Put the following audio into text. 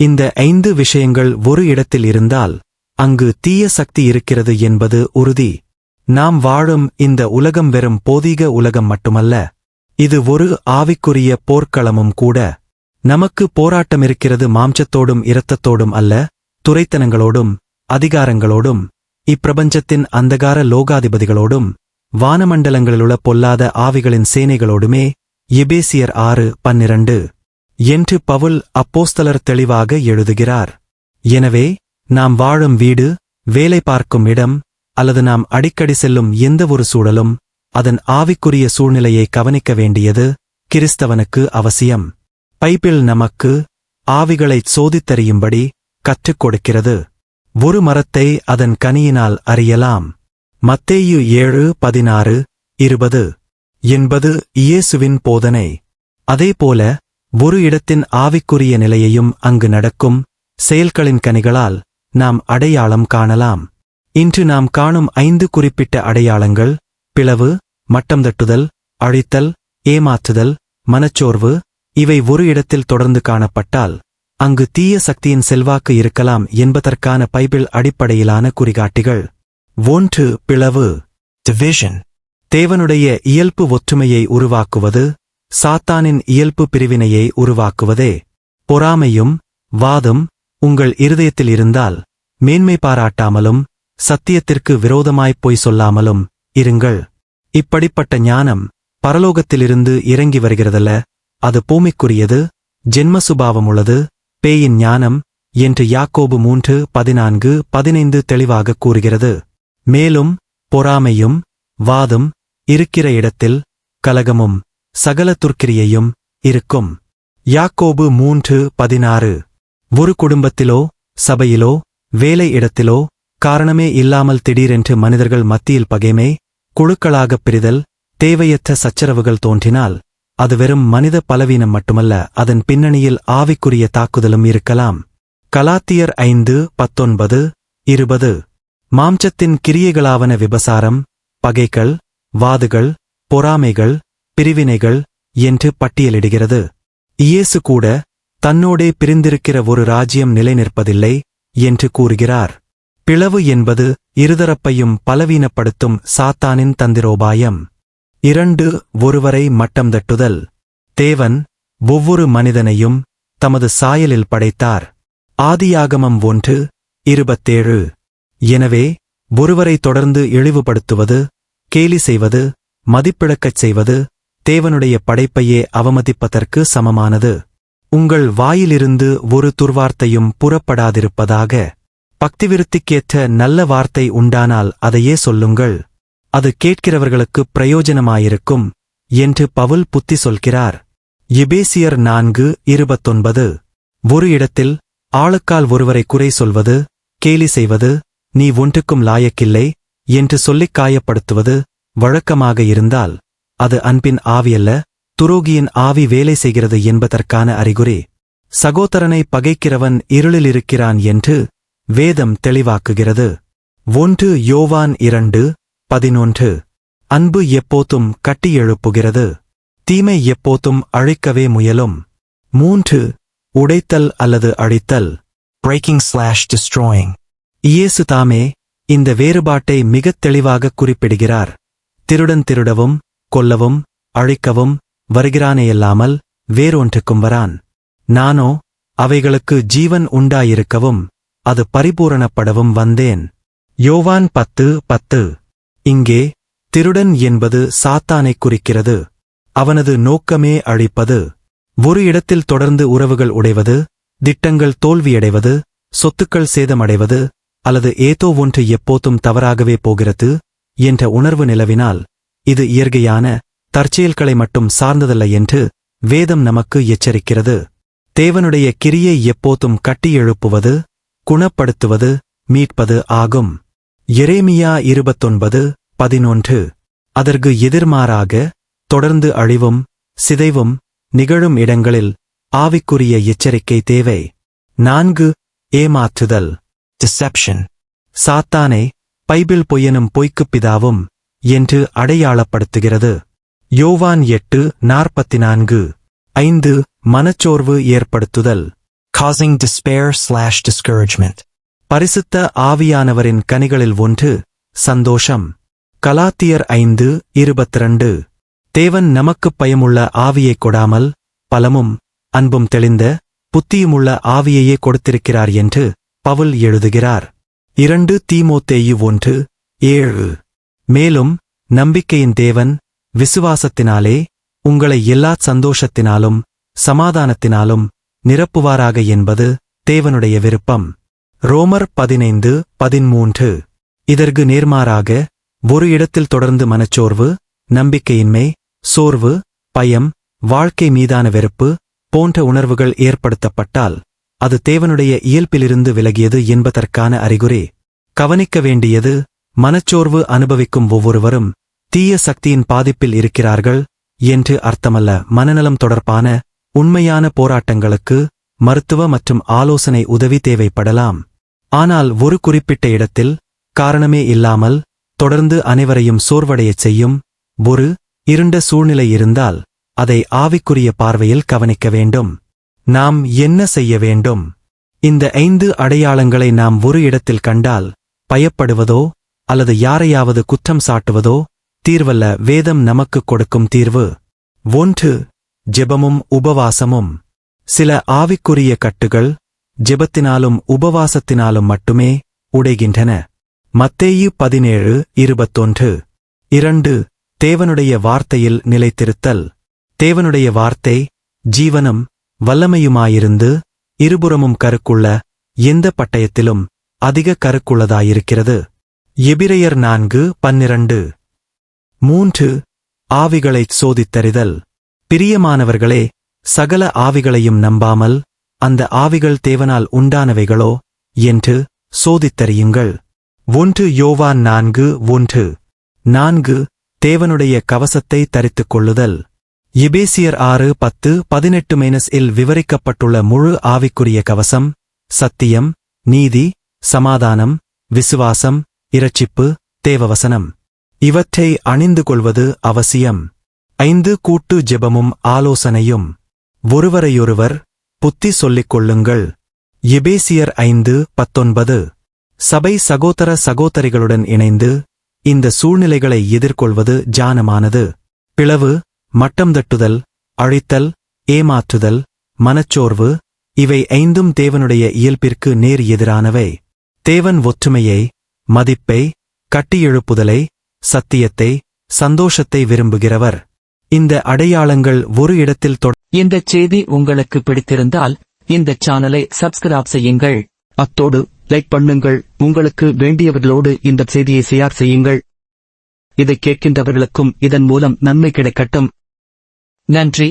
இந்த 5 விஷயங்கள் ஒரு இடத்தில் இருந்தால் அங்கு தீய சக்தி இருக்கிறது என்பது உறுதி. நாம் வாழும் இந்த உலகம் வெறும் போதீக உலகம் மட்டுமல்ல, இது ஒரு ஆவிக்குரிய போர்க்களமும் கூட. நமக்கு போராட்டமிருக்கிறது மாம்சத்தோடும் இரத்தத்தோடும் அல்ல, துரைத்தனங்களோடும் அதிகாரங்களோடும் இப்பிரபஞ்சத்தின் அந்தகார லோகாதிபதிகளோடும் வானமண்டலங்களிலுள்ள பொல்லாத ஆவிகளின் சேனைகளோடுமே. எபேசியர் 6:12 என்று பவுல் அப்போஸ்தலர் தெளிவாக எழுதுகிறார். எனவே நாம் வாழும் வீடு, வேலை பார்க்கும் இடம் அல்லது நாம் அடிக்கடி செல்லும் எந்த ஒரு சூழலும் அதன் ஆவிக்குரிய சூழ்நிலையை கவனிக்க வேண்டியது கிறிஸ்தவனுக்கு அவசியம். பைபிள் நமக்கு ஆவிகளைச் சோதித்தறியும்படி கற்றுக் கொடுக்கிறது. ஒரு மரத்தை அதன் கனியினால் அறியலாம். மத்தேயு 7:16-20 என்பது இயேசுவின் போதனை. அதேபோல ஒரு இடத்தின் ஆவிக்குரிய நிலையையும் அங்கு நடக்கும் செயல்களின் கனிகளால் நாம் அடையாளம் காணலாம். இன்று நாம் காணும் 5 குறிப்பிட்ட அடையாளங்கள் பிளவு, மட்டம் தட்டுதல், அழித்தல், ஏமாற்றுதல், மனச்சோர்வு இவை ஒரு இடத்தில் தொடர்ந்து காணப்பட்டால் அங்கு தீய சக்தியின் செல்வாக்கு இருக்கலாம் என்பதற்கான பைபிள் அடிப்படையிலான குறிகாட்டிகள். 1. பிளவு, டிவிஷன். தேவனுடைய இயல்பு ஒற்றுமையை உருவாக்குவது சாத்தானின் இயல்பு பிரிவினையை உருவாக்குவதே. பொறாமையும் வாதம் உங்கள் இருதயத்தில் இருந்தால் மேன்மை பாராட்டாமலும் சத்தியத்திற்கு விரோதமாய்ப் பொய் சொல்லாமலும் இருங்கள். இப்படிப்பட்ட ஞானம் பரலோகத்திலிருந்து இறங்கி வருகிறதல்ல, அது பூமிக்குரியது, ஜென்ம சுபாவமுள்ளது, பேயின் ஞானம் என்று யாக்கோபு 3:14-15 தெளிவாகக் கூறுகிறது. மேலும் பொறாமையும் வாதும் இருக்கிற இடத்தில் கலகமும் சகல துர்க்கிரியையும் இருக்கும். யாக்கோபு 3:16. ஒரு குடும்பத்திலோ சபையிலோ வேலை இடத்திலோ காரணமே இல்லாமல் திடீரென்று மனிதர்கள் மத்தியில் பகைமை, குழுக்களாகப் பிரிதல், தேவையற்ற சச்சரவுகள் தோன்றினால் அது வெறும் மனித பலவீனம் மட்டுமல்ல, அதன் பின்னணியில் ஆவிக்குரிய தாக்குதலும் இருக்கலாம். கலாத்தியர் 5:19-20 மாம்சத்தின் கிரியைகளாவன விபசாரம், பகைகள், வாதுகள், பொறாமைகள், பிரிவினைகள் என்று பட்டியலிடுகிறது. இயேசு கூட தன்னோடே பிரிந்திருக்கிற ஒரு ராஜ்யம் நிலைநிற்பதில்லை என்று கூறுகிறார். பிளவு என்பது இருதரப்பையும் பலவீனப்படுத்தும் சாத்தானின் தந்திரோபாயம். 2. ஒருவரை மட்டம் தட்டுதல். தேவன் ஒவ்வொரு மனிதனையும் தமது சாயலில் படைத்தார். ஆதியாகமம் 1:27. எனவே ஒருவரை தொடர்ந்து இழிவுபடுத்துவது, கேலி செய்வது, மதிப்பிழக்கச் செய்வது தேவனுடைய படைப்பையே அவமதிப்பதற்கு சமமானது. உங்கள் வாயிலிருந்து ஒரு துர்வார்த்தையும் புறப்படாதிருப்பதாக. பக்திவிருத்திக்கேற்ற நல்ல வார்த்தை உண்டானால் அதையே சொல்லுங்கள், அது கேட்கிறவர்களுக்குப் பிரயோஜனமாயிருக்கும் என்று பவுல் புத்தி சொல்கிறார். எபேசியர் 4:29. ஒரு இடத்தில் ஆளுக்கால் ஒருவரை குறை சொல்வது, கேலி செய்வது, நீ ஒன்றுக்கும் லாயக்கில்லை என்று சொல்லிக் காயப்படுத்துவது வழக்கமாக இருந்தால் அது அன்பின் ஆவியல்ல, துரோகியின் ஆவி வேலை செய்கிறது என்பதற்கான அறிகுறி. சகோதரனை பகைக்கிறவன் இருளில் இருக்கிறான் என்று வேதம் தெளிவாக்குகிறது. 1 யோவான் 2:11. அன்பு எப்போதும் கட்டியெழுப்புகிறது, தீமை எப்போதும் அழிக்கவே முயலும். 3. உடைத்தல் அல்லது அழித்தல், breaking/destroying. இயேசு தாமே இந்த வேறுபாட்டை மிகத் தெளிவாகக் குறிப்பிடுகிறார். திருடன் திருடவும் கொல்லவும் அழிக்கவும் வருகிறானேயல்லாமல் வேறொன்றுக்கும் வரான். நானோ அவைகளுக்கு ஜீவன் உண்டாயிருக்கவும் அது பரிபூரணப்படவும் வந்தேன். யோவான் 10:10. இங்கே திருடன் என்பது சாத்தானைக் குறிக்கிறது. அவனது நோக்கமே அழிப்பது. ஒரு இடத்தில் தொடர்ந்து உறவுகள் உடைவது, திட்டங்கள் தோல்வியடைவது, சொத்துக்கள் சேதமடைவது அல்லது ஏதோ ஒன்று எப்போதும் தவறாகவே போகிறது என்ற உணர்வு நிலவினால் இது இயற்கையான தற்செயல்களை மட்டும் சார்ந்ததல்ல என்று வேதம் நமக்கு எச்சரிக்கிறது. தேவனுடைய கிரியை எப்போதும் கட்டியெழுப்புவது, குணப்படுத்துவது, மீட்பது ஆகும். எரேமியா 29:11. அதற்கு எதிர்மாறாக தொடர்ந்து அழிவும் சிதைவும் நிகழும் இடங்களில் ஆவிக்குரிய எச்சரிக்கை தேவை. 4. ஏமாற்றுதல், டிசெப்ஷன். சாத்தானை பைபிள் பொய்யனும் பொய்க்குப் பிதாவும் என்று அடையாளப்படுத்துகிறது. யோவான் 8:44. 5. மனச்சோர்வு ஏற்படுத்துதல். causing despair/discouragement. பரிசுத்த ஆவியானவரின் கனிகளில் ஒன்று சந்தோஷம். கலாத்தியர் 5:22. தேவன் நமக்குப் பயமுள்ள ஆவியைக் கொடாமல் பலமும் அன்பும் தெளிந்த புத்தியுமுள்ள ஆவியையே கொடுத்திருக்கிறார் என்று பவுல் எழுதுகிறார். 2 தீமோத்தேயு 1:7. மேலும் நம்பிக்கையின் தேவன் விசுவாசத்தினாலே உங்களை எல்லாச் சந்தோஷத்தினாலும் சமாதானத்தினாலும் நிரப்புவாராக என்பது தேவனுடைய விருப்பம். ரோமர் 15:13. இதற்கு நேர்மாறாக ஒரு இடத்தில் தொடர்ந்து மனச்சோர்வு, நம்பிக்கையின்மை, சோர்வு, பயம், வாழ்க்கை மீதான வெறுப்பு போன்ற உணர்வுகள் ஏற்படுத்தப்பட்டால் அது தேவனுடைய இயல்பிலிருந்து விலகியது என்பதற்கான அறிகுறி. கவனிக்க வேண்டியது, மனச்சோர்வு அனுபவிக்கும் ஒவ்வொருவரும் தீய சக்தியின் பாதிப்பில் இருக்கிறார்கள் என்று அர்த்தமல்ல. மனநலம் தொடர்பான உண்மையான போராட்டங்களுக்கு மருத்துவ மற்றும் ஆலோசனை உதவி தேவைப்படலாம். ஆனால் ஒரு குறிப்பிட்ட இடத்தில் காரணமே இல்லாமல் தொடர்ந்து அனைவரையும் சோர்வடையச் செய்யும் ஒரு இருண்ட சூழ்நிலை இருந்தால் அதை ஆவிக்குரிய பார்வையில் கவனிக்க வேண்டும். நாம் என்ன செய்ய வேண்டும்? இந்த 5 அடையாளங்களை நாம் ஒரு இடத்தில் கண்டால் பயப்படுவதோ அல்லது யாரையாவது குற்றம் சாட்டுவதோ தீர்வல்ல. வேதம் நமக்கு கொடுக்கும் தீர்வு. 1. ஜெபமும் உபவாசமும். சில ஆவிக்குரிய கட்டுகள் ஜெபத்தினாலும் உபவாசத்தினாலும் மட்டுமே உடைகின்றன. மத்தேயு 17:21. 2. தேவனுடைய வார்த்தையில் நிலைத்திருத்தல். தேவனுடைய வார்த்தை ஜீவனும் வல்லமையுமாயிருந்து இருபுறமும் கருக்குள்ள எந்த பட்டயத்திலும் அதிக கருக்குள்ளதாயிருக்கிறது. எபிரெயர் 4:12. 3. ஆவிகளைச் சோதித்தறிதல். பிரியமானவர்களே, சகல ஆவிகளையும் நம்பாமல் அந்த ஆவிகள் தேவனால் உண்டானவைகளோ என்று சோதித்தறியுங்கள். 1 யோவான் 4:1. 4. தேவனுடைய கவசத்தை தரித்துக் கொள்ளுதல். எபேசியர் 6:10-18 விவரிக்கப்பட்டுள்ள முழு ஆவிக்குரிய கவசம் சத்தியம், நீதி, சமாதானம், விசுவாசம், இரட்சிப்பு, தேவவசனம். இவற்றை அணிந்து கொள்வது அவசியம். 5 கூட்டு ஜெபமும் ஆலோசனையும். ஒருவரையொருவர் புத்தி சொல்லிக் கொள்ளுங்கள். எபேசியர் 5:19. சபை சகோதர சகோதரிகளுடன் இணைந்து இந்த சூழ்நிலைகளை எதிர்கொள்வது ஜானமானது. பிளவு, மட்டம் தட்டுதல், அழித்தல், ஏமாற்றுதல், மனச்சோர்வு இவை 5ம் தேவனுடைய இயல்பிற்கு நேர் எதிரானவை. தேவன் ஒற்றுமையை, மதிப்பை, கட்டியெழுப்புதலை, சத்தியத்தை, சந்தோஷத்தை விரும்புகிறவர். இந்த அடையாளங்கள் ஒரு இடத்தில் இந்த செய்தி உங்களுக்கு பிடித்திருந்தால் இந்த சேனலை சப்ஸ்கிரைப் செய்யுங்கள். அத்தோடு லைக் பண்ணுங்கள். உங்களுக்கு வேண்டியவர்களோடு இந்த செய்தியை ஷேர் செய்யுங்கள். இதை கேட்கின்றவர்களுக்கும் இதன் மூலம் நன்மை கிடைக்கட்டும். நன்றி.